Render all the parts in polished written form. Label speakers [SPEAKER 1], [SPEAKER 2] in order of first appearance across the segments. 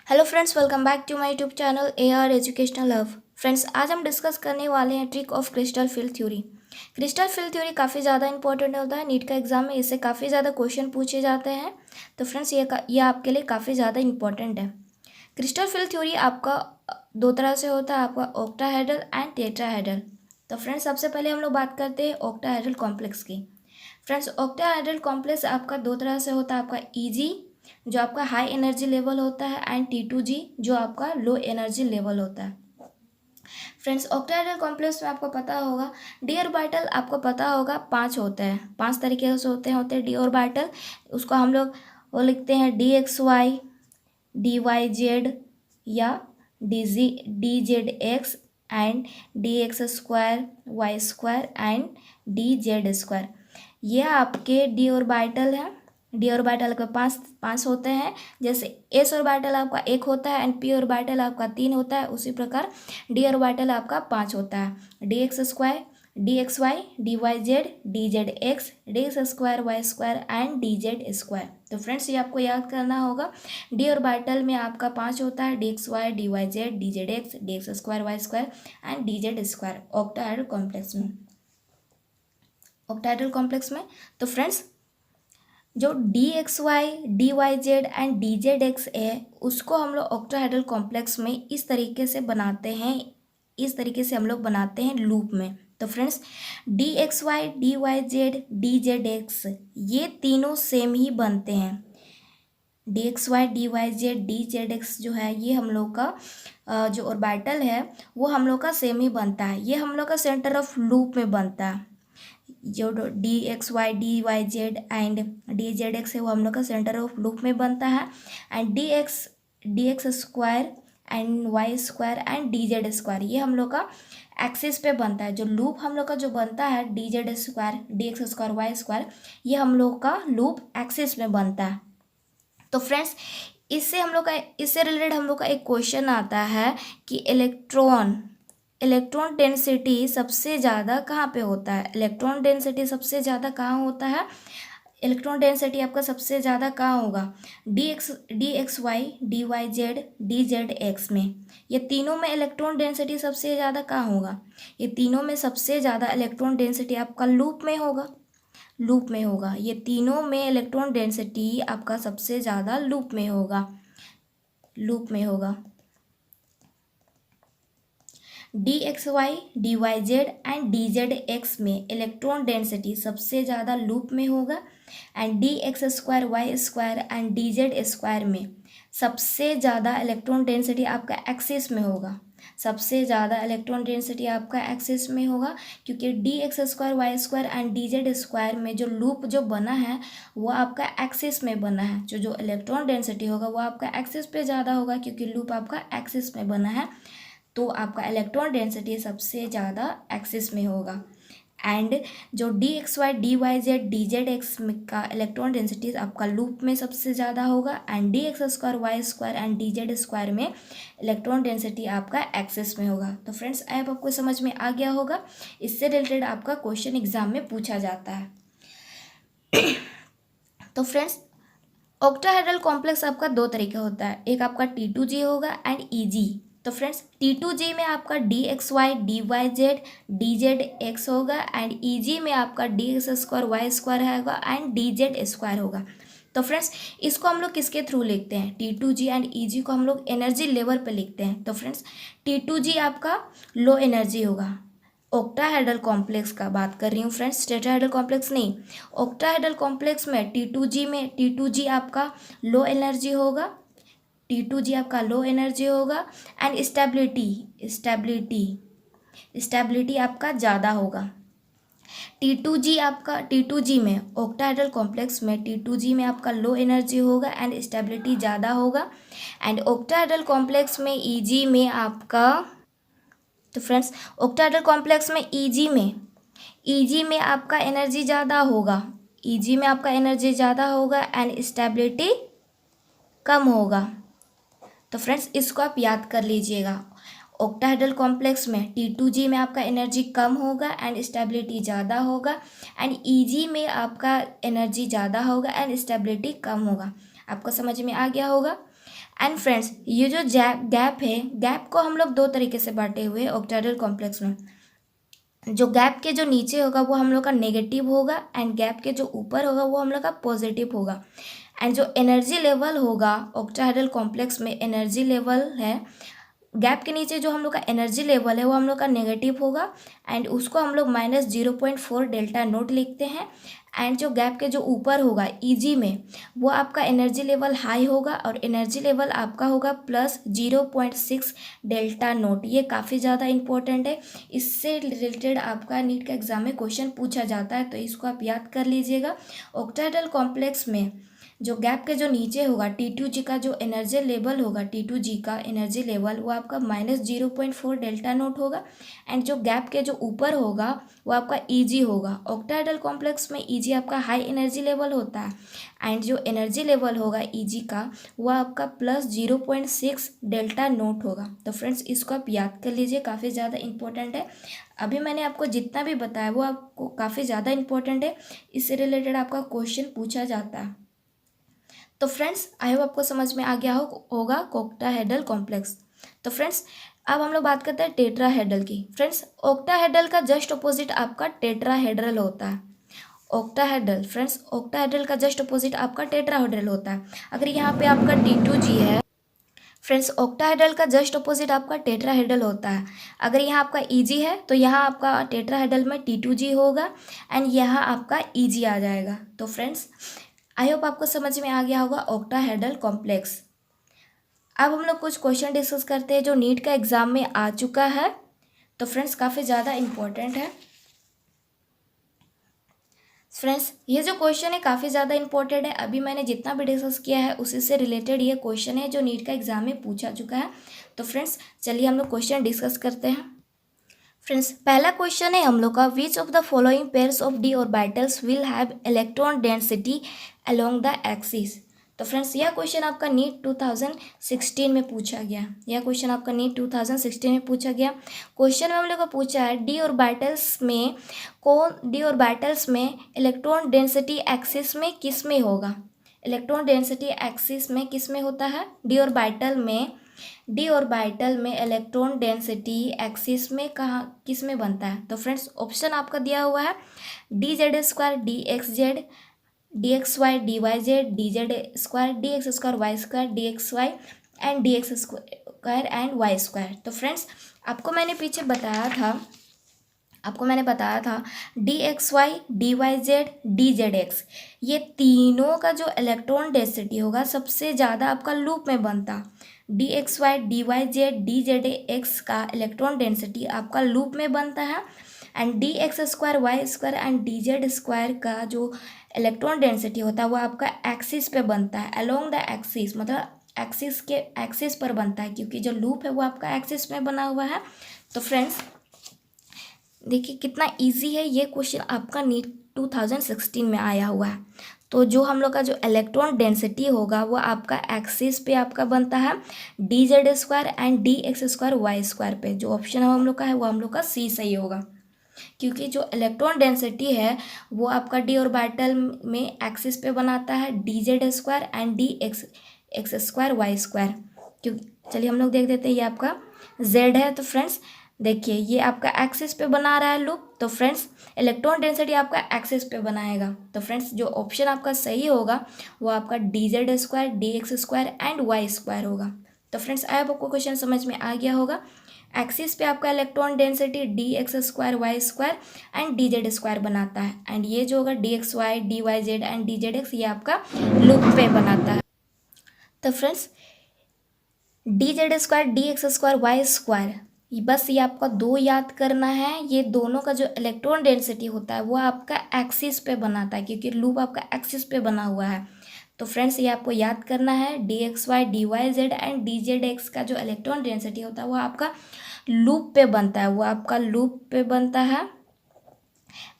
[SPEAKER 1] Hello friends, welcome back to my YouTube channel AR educational hub. Friends, आज हम discuss करने वाले हैं trick of crystal field theory. Crystal field theory काफ़ी ज़्यादा इंपॉर्टेंट होता है। नीट का एग्जाम में इससे काफ़ी ज़्यादा क्वेश्चन पूछे जाते हैं। तो फ्रेंड्स, ये आपके लिए काफ़ी ज़्यादा इंपॉर्टेंट है। क्रिस्टल फील्ड थ्योरी आपका दो तरह से होता है, आपका ऑक्टाहेड्रल एंड टेट्राहेड्रल। तो फ्रेंड्स, सबसे पहले हम लोग बात करते हैं ऑक्टाहेड्रल कॉम्प्लेक्स की। फ्रेंड्स, ऑक्टाहेड्रल कॉम्प्लेक्स आपका दो तरह से होता है, आपका EG जो आपका हाई एनर्जी लेवल होता है एंड T2G जो आपका लो एनर्जी लेवल होता है। फ्रेंड्स, ऑक्टाहेड्रल कॉम्प्लेक्स में आपको पता होगा डी ऑर्बिटल, आपको पता होगा 5 होते हैं, 5 तरीके से होते हैं डी ऑर्बिटल। उसको हम लोग वो लिखते हैं DXY, DYZ या DZX and DX² Y² and DZ²। ये आपके डी ऑर्बिटल है। डी ऑर्बिटल के पांच होते हैं। जैसे एस ऑर्बिटल आपका एक होता है एंड पी ऑर्बिटल आपका 3 होता है, उसी प्रकार डी ऑर्बिटल आपका 5 होता है। DX², DXY, DYZ, DZX, DX² Y² and DZ²। तो फ्रेंड्स, ये आपको याद करना होगा। डी ऑर्बिटल में आपका 5 होता है, DXY, DYZ, DZX, DX² Y² and DZ² octahedral complex में। ऑक्टाहेड्रल कॉम्प्लेक्स में तो फ्रेंड्स, जो DXY, DYZ एंड DZX है, उसको हम लोग ऑक्टाहेड्रल कॉम्प्लेक्स में इस तरीके से बनाते हैं, इस तरीके से हम लोग बनाते हैं लूप में। तो फ्रेंड्स, DXY, DYZ, DZX ये तीनों सेम ही बनते हैं। DXY, DYZ, DZX जो है ये हम लोग का जो ऑर्बिटल है वो हम लोग का सेम ही बनता है। ये हम लोग का सेंटर ऑफ लूप में बनता है। जो DXY, DYZ एंड DZX है वो हम लोग का सेंटर ऑफ लूप में बनता है। And DX² and Y² and DZ² ये हम लोग का एक्सिस पे बनता है। जो लूप हम लोग का जो बनता है DZ², DX² Y² ये हम लोग का लूप एक्सिस में बनता है। तो फ्रेंड्स, इससे रिलेटेड हम लोग का एक क्वेश्चन आता है कि इलेक्ट्रॉन डेंसिटी सबसे ज़्यादा कहाँ पे होता है। इलेक्ट्रॉन डेंसिटी सबसे ज़्यादा कहाँ होता है। इलेक्ट्रॉन डेंसिटी आपका सबसे ज़्यादा कहाँ होगा। DXY, DYZ, DZX में। ये तीनों में इलेक्ट्रॉन डेंसिटी सबसे ज़्यादा कहाँ होगा। ये तीनों में सबसे ज़्यादा इलेक्ट्रॉन डेंसिटी आपका लूप में होगा। लूप में होगा। ये तीनों में इलेक्ट्रॉन डेंसिटी आपका सबसे ज़्यादा लूप में होगा। लूप में होगा। DXY, DYZ एंड DZX में इलेक्ट्रॉन डेंसिटी सबसे ज़्यादा लूप में होगा। And DX² Y² and DZ² में सबसे ज़्यादा इलेक्ट्रॉन डेंसिटी आपका एक्सिस में होगा। सबसे ज़्यादा इलेक्ट्रॉन डेंसिटी आपका एक्सिस में होगा, क्योंकि DX² Y² एंड DZ² में जो लूप जो बना है वो आपका एक्सिस में बना है। जो इलेक्ट्रॉन डेंसिटी होगा वो आपका एक्सिस पे ज़्यादा होगा, क्योंकि लूप आपका एक्सिस में बना है। तो आपका इलेक्ट्रॉन डेंसिटी सबसे ज़्यादा एक्सिस में होगा। एंड जो DXY, DYZ, DZX का इलेक्ट्रॉन डेंसिटी आपका लूप में सबसे ज़्यादा होगा। And DX² Y² and DZ² में इलेक्ट्रॉन डेंसिटी आपका एक्सिस में होगा। तो फ्रेंड्स, ऐप आपको समझ में आ गया होगा। इससे रिलेटेड आपका क्वेश्चन एग्जाम में पूछा जाता है। तो फ्रेंड्स, ऑक्टाहेड्रल कॉम्प्लेक्स आपका दो तरीके होता है। एक आपका T2G होगा एंड EG। तो फ्रेंड्स, T2G में आपका DXY, DYZ, DZX होगा एंड EG में आपका DX² Y² होगा एंड DZ² होगा। तो फ्रेंड्स, इसको हम लोग किसके थ्रू लिखते हैं। T2G एंड EG को हम लोग एनर्जी लेवल पे लिखते हैं। तो फ्रेंड्स, T2G आपका लो एनर्जी होगा। ऑक्टाहेड्रल कॉम्प्लेक्स का बात कर रही हूँ फ्रेंड्स, टेट्राहेड्रल कॉम्प्लेक्स नहीं। ऑक्टाहेड्रल कॉम्प्लेक्स में T2G आपका लो एनर्जी होगा। T2G आपका लो एनर्जी होगा एंड स्टेबिलिटी आपका ज़्यादा होगा। T2G में ऑक्टाहेड्रल कॉम्प्लेक्स में T2G में आपका लो एनर्जी होगा एंड स्टेबिलिटी ज़्यादा होगा। एंड ऑक्टाहेड्रल कॉम्प्लेक्स में EG में आपका, तो फ्रेंड्स, ऑक्टाहेड्रल कॉम्प्लेक्स में EG में आपका एनर्जी ज़्यादा होगा। EG में आपका एनर्जी ज़्यादा होगा एंड स्टेबिलिटी कम होगा। तो फ्रेंड्स, इसको आप याद कर लीजिएगा। ऑक्टाहेड्रल कॉम्प्लेक्स में T2G में आपका एनर्जी कम होगा एंड स्टेबिलिटी ज़्यादा होगा। एंड EG में आपका एनर्जी ज़्यादा होगा एंड स्टेबिलिटी कम होगा। आपको समझ में आ गया होगा। एंड फ्रेंड्स ये जो गैप है, गैप को हम लोग दो तरीके से बांटे हुए हैं ऑक्टाहेड्रल कॉम्प्लेक्स में। जो गैप के जो नीचे होगा वो हम लोग का नेगेटिव होगा एंड गैप के जो ऊपर होगा वो हम लोग का पॉजिटिव होगा। एंड जो एनर्जी लेवल होगा ऑक्टाहेड्रल कॉम्प्लेक्स में, एनर्जी लेवल है गैप के नीचे जो हम लोग का एनर्जी लेवल है वो हम लोग का नेगेटिव होगा एंड उसको हम लोग -0.4 डेल्टा नोट लिखते हैं। एंड जो गैप के जो ऊपर होगा ईजी में, वो आपका एनर्जी लेवल हाई होगा और एनर्जी लेवल आपका होगा +0.6 डेल्टा नोट। ये काफ़ी ज़्यादा इंपॉर्टेंट है, इससे रिलेटेड आपका नीट का एग्जाम में क्वेश्चन पूछा जाता है, तो इसको आप याद कर लीजिएगा। ऑक्टाहेड्रल कॉम्प्लेक्स में जो गैप के जो नीचे होगा T2G का जो एनर्जी लेवल होगा, T2G का एनर्जी लेवल वो आपका -0.4 डेल्टा नोट होगा। एंड जो गैप के जो ऊपर होगा वो आपका Eg होगा। ऑक्टाहेड्रल कॉम्प्लेक्स में Eg आपका हाई एनर्जी लेवल होता है एंड जो एनर्जी लेवल होगा Eg का वो आपका +0.6 डेल्टा नोट होगा। तो फ्रेंड्स इसको आप याद कर लीजिए, काफ़ी ज़्यादा इंपॉर्टेंट है। अभी मैंने आपको जितना भी बताया वो आपको काफ़ी ज़्यादा इंपॉर्टेंट है, इससे रिलेटेड आपका क्वेश्चन पूछा जाता है। तो फ्रेंड्स आई होप आपको समझ में आ गया होगा ऑक्टाहेड्रल कॉम्प्लेक्स। तो फ्रेंड्स अब हम लोग बात करते हैं टेट्राहेड्रल की। फ्रेंड्स ऑक्टाहेड्रल का जस्ट अपोजिट आपका टेट्राहेड्रल होता है। ऑक्टाहेड्रल फ्रेंड्स, ऑक्टाहेड्रल का जस्ट अपोजिट आपका टेट्राहेड्रल होता है। अगर यहाँ पे आपका T2G है फ्रेंड्स, ऑक्टाहेड्रल का जस्ट अपोजिट आपका टेट्राहेड्रल होता है। अगर यहाँ आपका Eg है तो यहाँ आपका टेट्राहेड्रल में T2G होगा एंड यहाँ आपका Eg आ जाएगा। तो फ्रेंड्स आई होप आपको समझ में आ गया होगा ऑक्टाहेड्रल कॉम्प्लेक्स। अब हम लोग कुछ क्वेश्चन डिस्कस करते हैं जो नीट का एग्जाम में आ चुका है। तो फ्रेंड्स काफ़ी ज़्यादा इम्पोर्टेंट है। फ्रेंड्स ये जो क्वेश्चन है काफ़ी ज़्यादा इंपॉर्टेंट है। अभी मैंने जितना भी डिस्कस किया है उसी से रिलेटेड ये क्वेश्चन है जो नीट का एग्जाम में पूछा चुका है। तो फ्रेंड्स चलिए हम लोग क्वेश्चन डिस्कस करते हैं। फ्रेंड्स पहला क्वेश्चन है हम लोग का, which of the following pairs of D orbitals will have electron density along the axis. तो फ्रेंड्स यह क्वेश्चन आपका नीट 2016 में पूछा गया। यह क्वेश्चन आपका नीट 2016 में पूछा गया। क्वेश्चन में हम लोग को पूछा है डी ऑर्बिटल्स में इलेक्ट्रॉन डेंसिटी एक्सिस में किस में होगा। इलेक्ट्रॉन डेंसिटी एक्सिस में किस में होता है, डी ऑर्बिटल में इलेक्ट्रॉन डेंसिटी एक्सिस में कहाँ किस में बनता है। तो फ्रेंड्स ऑप्शन आपका दिया हुआ है dz² dxz dxy dyz dz² dx² y² dxy and dx² and y²। तो फ्रेंड्स आपको मैंने पीछे बताया था dxy dyz dzx, ये तीनों का जो इलेक्ट्रॉन डेंसिटी होगा सबसे ज़्यादा आपका लूप में बनता। dxy dyz dzx का इलेक्ट्रॉन डेंसिटी आपका लूप में बनता है and dx² y² and dz² का जो इलेक्ट्रॉन डेंसिटी होता है वो आपका एक्सिस पे बनता है, अलोंग द एक्सिस, मतलब एक्सिस पर बनता है, क्योंकि जो लूप है वो आपका एक्सिस में बना हुआ है। तो फ्रेंड्स देखिए कितना इजी है, ये क्वेश्चन आपका नीट 2016 में आया हुआ है। तो जो हम लोग का जो इलेक्ट्रॉन डेंसिटी होगा वो आपका एक्सिस पे आपका बनता है dz² एंड dx² y² पे। जो ऑप्शन हम लोग का है वो हम लोग का सी सही होगा, क्योंकि जो इलेक्ट्रॉन डेंसिटी है वो आपका डी ऑर्बिटल में एक्सिस पे बनाता है dz² एंड dx² y²। क्योंकि चलिए हम लोग देख देते हैं, ये आपका z है। तो फ्रेंड्स देखिए ये आपका एक्सिस पे बना रहा है लूप, तो फ्रेंड्स इलेक्ट्रॉन डेंसिटी आपका एक्सिस पे बनाएगा। तो फ्रेंड्स जो ऑप्शन आपका सही होगा वो आपका dz² dx² एंड y² होगा। तो फ्रेंड्स आई होप आपको क्वेश्चन समझ में आ गया होगा। एक्सिस पे आपका electron density dx² y² and dz² बनाता है एंड ये जो होगा dxy dyz एंड dzx ये आपका लूप पे बनाता है। तो फ्रेंड्स dz² dx² y², बस ये आपका दो याद करना है। ये दोनों का जो इलेक्ट्रॉन डेंसिटी होता है वो आपका एक्सिस पे बनाता है, क्योंकि लूप आपका एक्सिस पे बना हुआ है। तो फ्रेंड्स ये आपको याद करना है, dxy dyz एंड dzx का जो इलेक्ट्रॉन डेंसिटी होता है वो आपका लूप पे बनता है,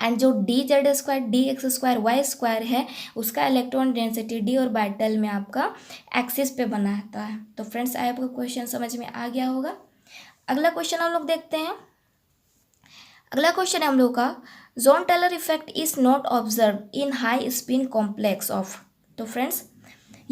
[SPEAKER 1] एंड जो dz² dx² y² है उसका इलेक्ट्रॉन डेंसिटी डी ऑर्बिटल में आपका एक्सिस पे बनाता है। तो फ्रेंड्स आई आपको क्वेश्चन समझ में आ गया होगा। अगला क्वेश्चन हम लोग देखते हैं। अगला क्वेश्चन है हम लोग का, Jahn Teller effect is not observe in high spin complex of. तो फ्रेंड्स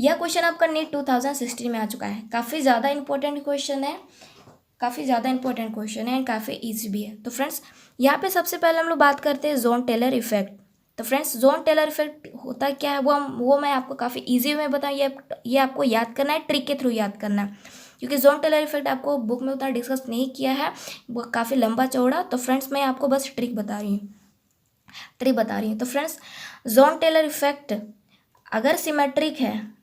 [SPEAKER 1] यह क्वेश्चन आपका नीट 2016 में आ चुका है। काफ़ी ज़्यादा इंपॉर्टेंट क्वेश्चन है, काफ़ी ज़्यादा इंपॉर्टेंट क्वेश्चन है एंड काफ़ी ईजी भी है। तो फ्रेंड्स यहाँ पे सबसे पहले हम लोग बात करते हैं जोन टेलर इफेक्ट। तो फ्रेंड्स जोन टेलर इफेक्ट होता क्या है वो मैं आपको काफ़ी ईजी में बताऊँ। ये आपको याद करना है, ट्रिक के थ्रू याद करना है, क्योंकि जोन टेलर इफेक्ट आपको बुक में उतना डिस्कस नहीं किया है, वो काफ़ी लंबा चौड़ा। तो फ्रेंड्स मैं आपको बस ट्रिक बता रही हूँ। तो फ्रेंड्स जोन टेलर इफेक्ट अगर सिमेट्रिक है,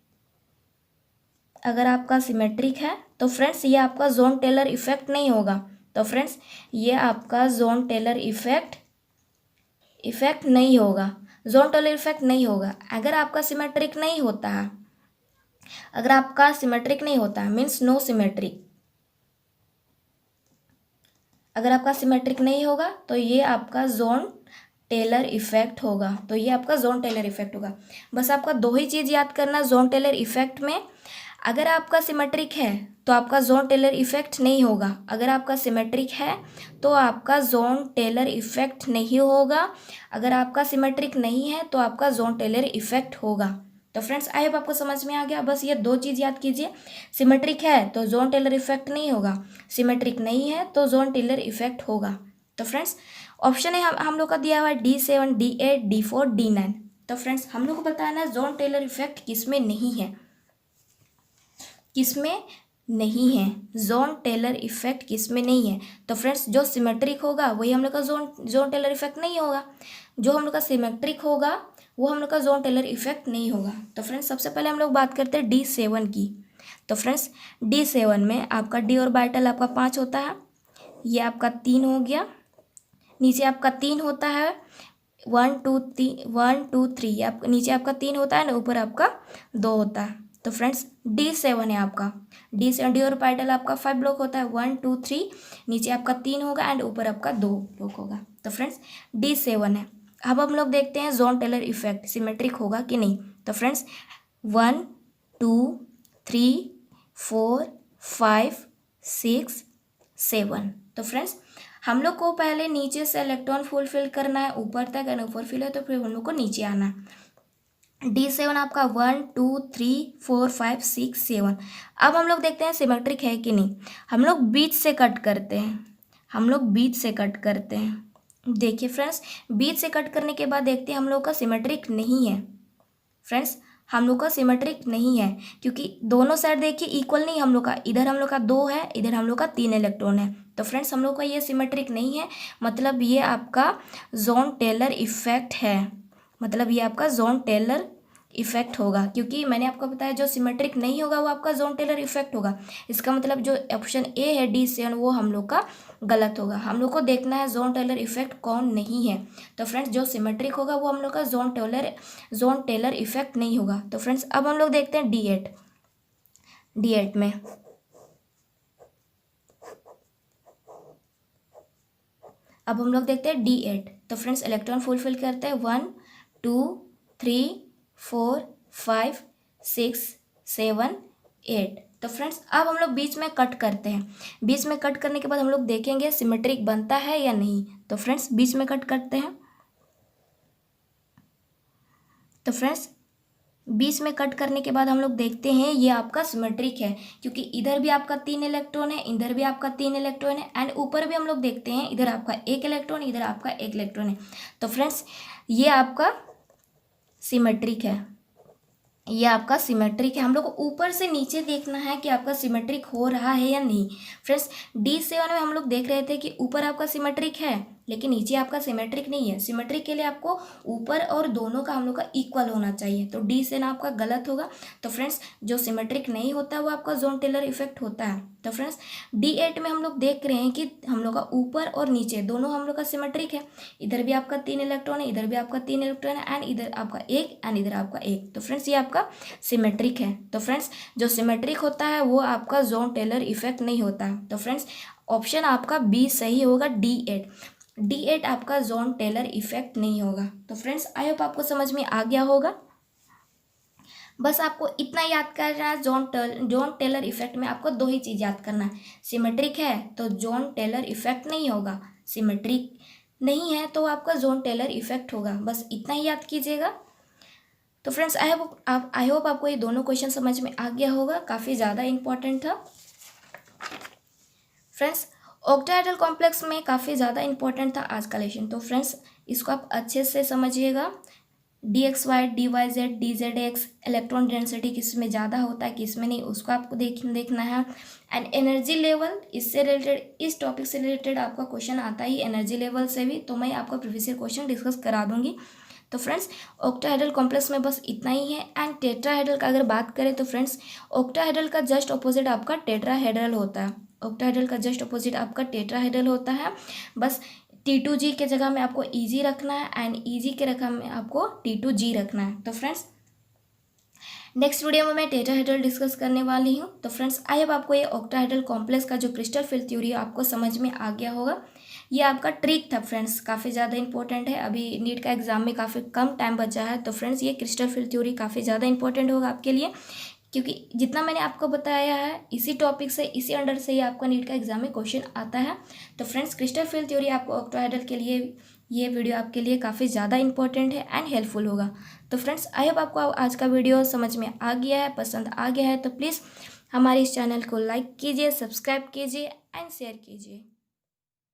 [SPEAKER 1] अगर आपका सिमेट्रिक है तो फ्रेंड्स ये आपका जोन टेलर इफेक्ट नहीं होगा। तो फ्रेंड्स ये आपका जोन टेलर इफेक्ट नहीं होगा, जोन टेलर इफेक्ट नहीं होगा। अगर आपका सिमेट्रिक नहीं होता है, अगर आपका सिमेट्रिक नहीं होता है मीन्स नो सिमेट्रिक, अगर आपका सिमेट्रिक नहीं होगा तो ये आपका जोन टेलर इफेक्ट होगा। तो ये आपका जोन टेलर इफेक्ट होगा। बस आपका दो ही चीज़ याद करना जोन टेलर इफेक्ट में, अगर आपका सिमेट्रिक है तो आपका जोन टेलर इफेक्ट नहीं होगा, अगर आपका सिमेट्रिक है तो आपका जोन टेलर इफेक्ट नहीं होगा, अगर आपका सिमेट्रिक नहीं है तो आपका जोन टेलर इफेक्ट होगा। तो फ्रेंड्स आई होप आपको समझ में आ गया। बस ये दो चीज़ याद कीजिए, सिमेट्रिक है तो जोन टेलर इफेक्ट नहीं होगा, सिमेट्रिक नहीं है तो जोन टेलर इफेक्ट होगा। तो फ्रेंड्स ऑप्शन है हम लोग का दिया हुआ है D7, D8, D4, D9। तो फ्रेंड्स हम लोग को बताना है जोन टेलर इफेक्ट किसमें नहीं है, किसमें नहीं है, जोन टेलर इफेक्ट किसमें नहीं है। तो फ्रेंड्स जो सिमेट्रिक होगा वही हम लोग का जोन टेलर इफेक्ट नहीं होगा, जो हम लोग का सिमेट्रिक होगा वो हम लोग का जोन टेलर इफेक्ट नहीं होगा। तो फ्रेंड्स सबसे पहले हम लोग बात करते हैं D7 की। तो फ्रेंड्स D7 में आपका डी ऑर्बिटल आपका 5 होता है, ये आपका 3 हो गया, नीचे आपका 3 होता है, 1 2 3 आप नीचे आपका 3 होता है ना, ऊपर आपका 2 होता है। तो फ्रेंड्स D7 है आपका, D7 डी ऑर्बिटल आपका 5 ब्लॉक होता है, 1 2 3, नीचे आपका 3 होगा एंड ऊपर आपका 2 ब्लॉक होगा। तो फ्रेंड्स D7 है। अब हम लोग देखते हैं जोन टेलर इफेक्ट सिमेट्रिक होगा कि नहीं। तो फ्रेंड्स 1 2 3 4 5 6 7। तो फ्रेंड्स हम लोग को पहले नीचे से इलेक्ट्रॉन फुलफिल करना है, ऊपर तक एंड ऊपर फिल है तो फिर हम लोग को नीचे आना है। D7 आपका 1 2 3 4 5 6 7। अब हम लोग देखते हैं सिमेट्रिक है कि नहीं। हम लोग बीच से कट करते हैं, हम लोग बीच से कट करते हैं। देखिए फ्रेंड्स बीच से कट करने के बाद देखते हैं हम लोग का सिमेट्रिक नहीं है। फ्रेंड्स हम लोग का सिमेट्रिक नहीं है क्योंकि दोनों साइड देखिए इक्वल नहीं, हम लोग का इधर हम लोग का 2 है, इधर हम लोग का 3 इलेक्ट्रॉन है। तो फ्रेंड्स हम लोग का ये सिमेट्रिक नहीं है, मतलब ये आपका जोन टेलर इफेक्ट है, मतलब ये आपका जोन टेलर इफेक्ट होगा, क्योंकि मैंने आपको बताया जो सिमेट्रिक नहीं होगा वो आपका जोन टेलर इफेक्ट होगा। इसका मतलब जो ऑप्शन ए है D7 वो हम लोग का गलत होगा। हम लोग को देखना है जोन टेलर इफेक्ट कौन नहीं है। तो फ्रेंड्स जो सिमेट्रिक होगा वो हम लोग का जोन टेलर इफेक्ट नहीं होगा। तो फ्रेंड्स अब हम लोग देखते हैं D8 में, अब हम लोग देखते हैं D8। तो फ्रेंड्स इलेक्ट्रॉन फुलफिल करते हैं 1 2 3 4 5 6 7 8। तो फ्रेंड्स अब हम लोग बीच में कट करते हैं, बीच में कट करने के बाद हम लोग देखेंगे सिमेट्रिक बनता है या नहीं। तो फ्रेंड्स बीच में कट करते हैं। तो फ्रेंड्स बीच में कट करने के बाद हम लोग देखते हैं ये आपका सिमेट्रिक है, क्योंकि इधर भी आपका 3 इलेक्ट्रॉन है, इधर भी आपका 3 इलेक्ट्रॉन है एंड ऊपर भी हम लोग देखते हैं इधर आपका 1 इलेक्ट्रॉन, इधर आपका 1 इलेक्ट्रॉन है। तो फ्रेंड्स ये आपका सिमेट्रिक है, ये आपका सिमेट्रिक है। हम लोग को ऊपर से नीचे देखना है कि आपका सिमेट्रिक हो रहा है या नहीं। फ्रेंड्स D7 में हम लोग देख रहे थे कि ऊपर आपका सिमेट्रिक है लेकिन नीचे आपका सिमेट्रिक नहीं है। सिमेट्रिक के लिए आपको ऊपर और दोनों का हम लोग का इक्वल होना चाहिए, तो D7 आपका गलत होगा। तो फ्रेंड्स जो सिमेट्रिक नहीं होता वो आपका जोन टेलर इफेक्ट होता है। तो फ्रेंड्स D8 में हम लोग देख रहे हैं कि हम लोग का ऊपर और नीचे दोनों हम लोग का सिमेट्रिक है, इधर भी आपका 3 इलेक्ट्रॉन है, इधर भी आपका 3 इलेक्ट्रॉन है एंड इधर आपका 1 एंड इधर आपका 1। तो फ्रेंड्स ये आपका सिमेट्रिक है। तो फ्रेंड्स जो सिमेट्रिक होता है वो आपका जोन टेलर इफेक्ट नहीं होता। तो फ्रेंड्स ऑप्शन आपका बी सही होगा, D8 आपका जोन टेलर इफेक्ट नहीं होगा। तो फ्रेंड्स आई होप आपको समझ में आ गया होगा। बस आपको इतना याद करना है, जोन टेलर इफेक्ट में आपको दो ही चीज़ याद करना है, सिमेट्रिक है तो जोन टेलर इफेक्ट नहीं होगा, सिमेट्रिक नहीं है तो आपका जोन टेलर इफेक्ट होगा, बस इतना ही याद कीजिएगा। तो फ्रेंड्स आई होप आपको ये दोनों क्वेश्चन समझ में आ गया होगा, काफ़ी ज़्यादा इंपॉर्टेंट था। फ्रेंड्स ऑक्टाहेड्रल कॉम्प्लेक्स में काफ़ी ज़्यादा इंपॉर्टेंट था आज का लेशन, तो फ्रेंड्स इसको आप अच्छे से समझिएगा। dxy dyz dzx electron density किस में ज़्यादा होता है किस में नहीं, उसको आपको देखना है। एंड एनर्जी लेवल, इससे रिलेटेड, इस टॉपिक से रिलेटेड आपका क्वेश्चन आता ही एनर्जी लेवल से भी, तो मैं आपका प्रीवियस ईयर क्वेश्चन डिस्कस करा दूंगी। तो फ्रेंड्स ऑक्टाहेड्रल कॉम्प्लेक्स में बस इतना ही है। एंड टेट्राहेड्रल का अगर बात करें तो फ्रेंड्स ऑक्टाहेड्रल का जस्ट अपोजिट आपका टेट्राहेड्रल होता है। ऑक्टाहेड्रल का जस्ट अपोजिट आपका टेट्राहेड्रल होता है। बस T2G के जगह में आपको EG रखना है एंड EG के जगह में आपको T2G रखना है। तो फ्रेंड्स नेक्स्ट वीडियो में मैं टेट्राहेड्रल डिस्कस करने वाली हूँ। तो फ्रेंड्स आई होप आपको ये ऑक्टाहेड्रल कॉम्प्लेक्स का जो क्रिस्टल फील्ड थ्योरी आपको समझ में आ गया होगा। ये आपका ट्रिक था फ्रेंड्स, काफ़ी ज़्यादा इंपॉर्टेंट है। अभी नीट का एग्जाम में काफ़ी कम टाइम बचा है, तो फ्रेंड्स ये क्रिस्टल फील्ड थ्योरी काफ़ी ज़्यादा इंपॉर्टेंट होगा आपके लिए, क्योंकि जितना मैंने आपको बताया है इसी टॉपिक से, इसी अंडर से ही आपका नीट का एग्जाम में क्वेश्चन आता है। तो फ्रेंड्स क्रिस्टल फील्ड थ्योरी आपको ऑक्टाहेड्रल के लिए, ये वीडियो आपके लिए काफ़ी ज़्यादा इंपॉर्टेंट है एंड हेल्पफुल होगा। तो फ्रेंड्स आई होप आपको आज का वीडियो समझ में आ गया है, पसंद आ गया है, तो प्लीज़ हमारे इस चैनल को लाइक कीजिए, सब्सक्राइब कीजिए एंड शेयर कीजिए।